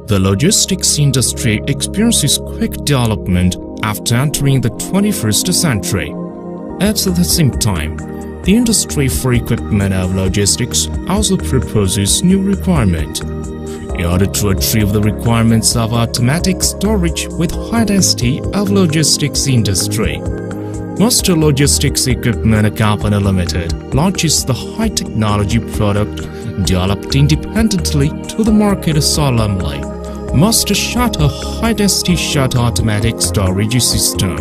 The logistics industry experiences quick development after entering the 21st century. At the same time, the industry for equipment of logistics also proposes new requirements. In order to achieve the requirements of automatic storage with high density of logistics industry, Master Logistics Equipment Company Limited launches the high-technology product developed independently to the market solemnly. Master Shuttle High-Density Shuttle Automatic Storage System.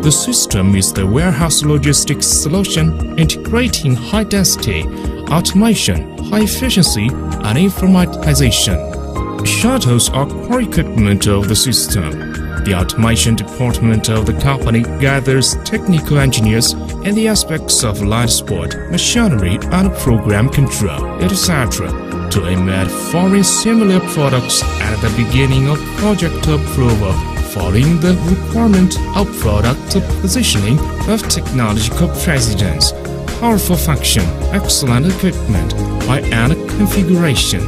The system is the warehouse logistics solution integrating high-density, automation, high-efficiency, and informatization. Shuttles are core equipment of the system. The automation department of the company gathers technical engineers in the aspects of line support, machinery, and program control, etc., to aim at forming similar products at the beginning of project approval, following the requirement of product positioning of technological precedence, powerful function, excellent equipment, high-end configuration.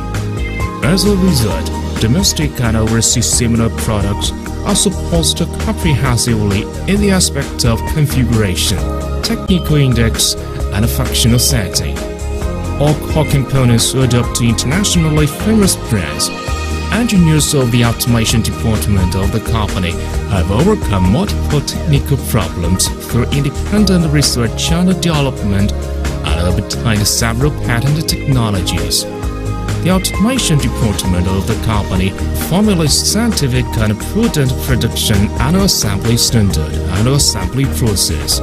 As a result, domestic and overseas similar products are supposed to comprehensively in the aspect of configuration, technical index, and functional setting. All core components adopt internationally famous brands. Engineers of the automation department of the company have overcome multiple technical problems through independent research and development and obtained several patent technologies. The automation department of the company formulates scientific and prudent production and assembly standard and assembly process.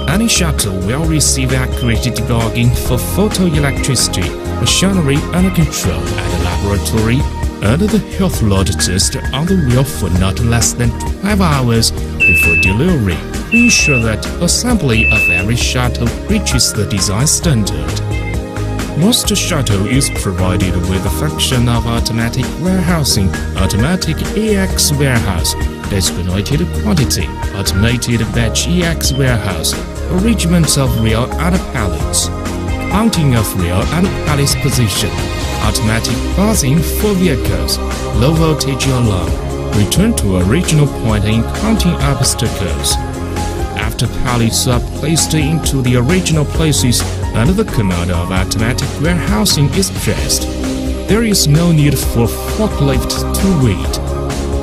Any shuttle will receive accurate debugging for photoelectricity, machinery and control at the laboratory, and the health load test on the wheel for not less than 12 hours before delivery to ensure that assembly of every shuttle reaches the design standard. Most shuttle is provided with the function of automatic warehousing, automatic EX warehouse, designated quantity, automated batch EX warehouse, arrangement of rail and pallets, counting of rail and pallets position, automatic buzzing for vehicles, low voltage alarm, return to original point in counting obstacles. After pallets are placed into the original places and the command of automatic warehousing is pressed, there is no need for forklift to wait.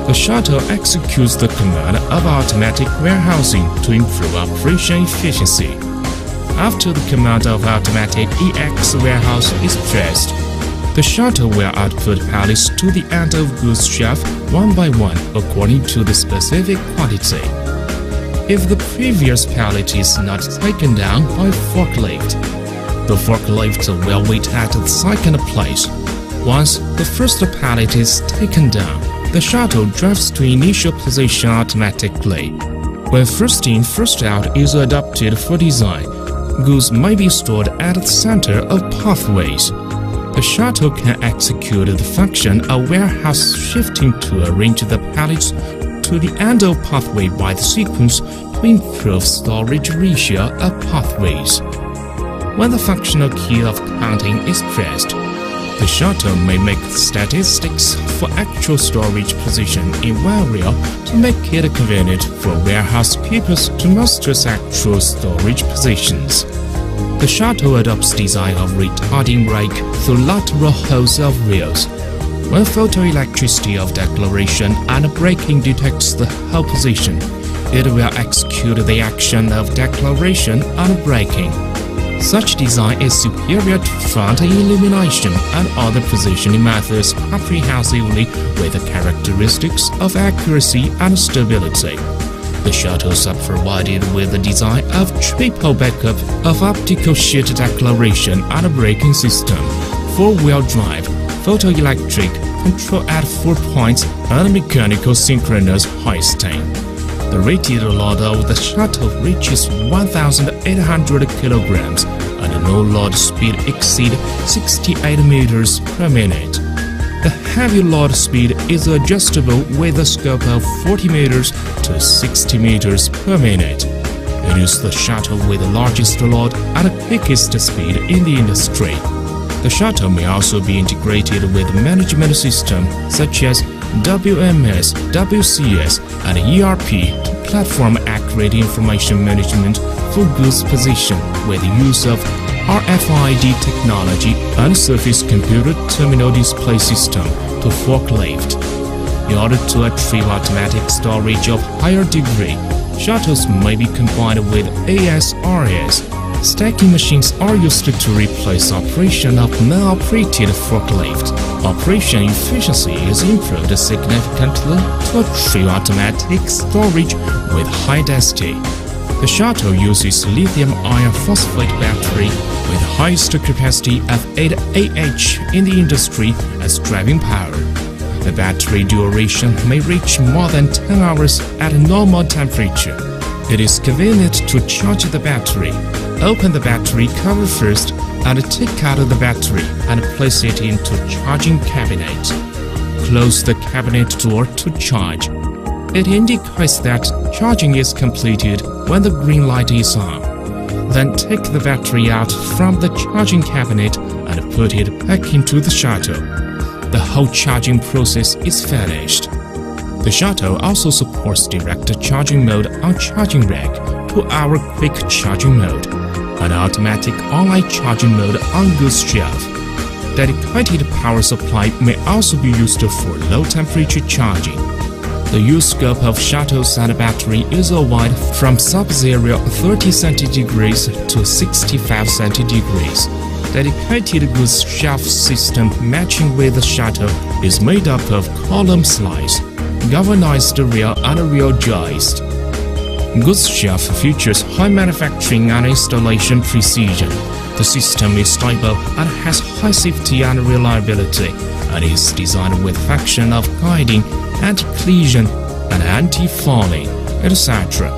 The shuttle executes the command of automatic warehousing to improve operation efficiency. After the command of automatic EX warehouse is pressed, the shuttle will output pallets to the end of goods shelf one by one according to the specific quantity. If the previous pallet is not taken down by forklift, the forklift will wait at the second place. Once the first pallet is taken down, the shuttle drives to initial position automatically. When first in, first out is adopted for design, goods may be stored at the center of pathways. The shuttle can execute the function of warehouse shifting to arrange the pallets to the end of pathway by the sequence to improve storage ratio of pathways. When the functional key of counting is pressed, the shuttle may make statistics for actual storage position in one rail to make it convenient for warehouse keepers to master actual storage positions. The shuttle adopts design of retarding brake through lateral holes of rails. When photoelectricity of declaration and braking detects the hole position, it will execute the action of declaration and braking. Such design is superior to front illumination and other positioning methods comprehensively with the characteristics of accuracy and stability. The shuttles are provided with the design of triple backup of optical sheet declaration and braking system, four-wheel drive, photoelectric, control at 4 points, and mechanical synchronous hoisting. The rated load of the shuttle reaches 1,800 kilograms and no load speed exceeds 68 meters per minute. The heavy load speed is adjustable with a scope of 40 meters to 60 meters per minute. It is the shuttle with the largest load and quickest speed in the industry. The shuttle may also be integrated with management systems such as WMS, WCS, and ERP to platform accurate information management for goods position with the use of RFID technology and surface computer terminal display system to forklift. In order to achieve automatic storage of higher degree, shuttles may be combined with ASRS. Stacking machines are used to replace operation of non-operated forklift. Operation efficiency is improved significantly to achieve automatic storage with high density. The shuttle uses lithium iron phosphate battery with the highest capacity of 8 Ah in the industry as driving power. The battery duration may reach more than 10 hours at normal temperature. It is convenient to charge the battery. Open the battery cover first and take out the battery and place it into charging cabinet. Close the cabinet door to charge. It indicates that charging is completed when the green light is on. Then take the battery out from the charging cabinet and put it back into the shuttle. The whole charging process is finished. The shuttle also supports direct charging mode on charging rack to our quick charging mode, and automatic online charging mode on goods shelf. Dedicated power supply may also be used for low temperature charging. The use scope of shuttles and battery is wide from sub-zero 30 centigrades to 65 centigrades. Dedicated goods shelf system matching with the shuttle is made up of column slides, galvanized rail and rail joist. Goods shelf features high manufacturing and installation precision. The system is stable and has high safety and reliability, and is designed with function of guiding, anti-collision, and anti-falling, etc.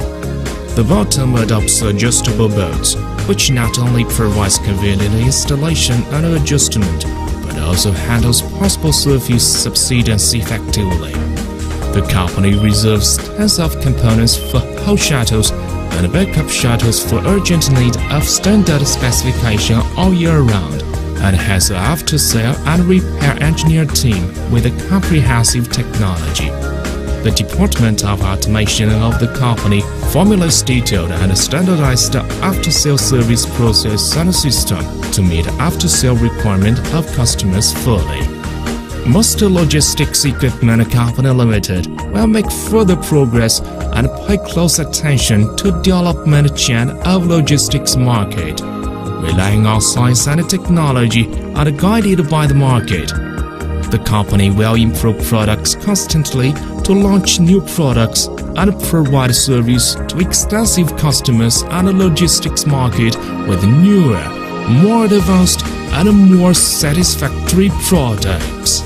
The bottom adopts adjustable bolts, which not only provides convenient installation and adjustment, but also handles possible surface subsidence effectively. The company reserves tens of components for whole shuttles and backup shuttles for urgent need of standard specification all year round, and has an after-sale and repair engineer team with a comprehensive technology. The Department of Automation of the company formulates detailed and standardized after-sale service process and system to meet after-sale requirement of customers fully. Most Logistics Equipment Company Limited will make further progress and pay close attention to development chain of logistics market, relying on science and technology and guided by the market. The company will improve products constantly to launch new products and provide service to extensive customers and logistics market with newer, more advanced and more satisfactory products.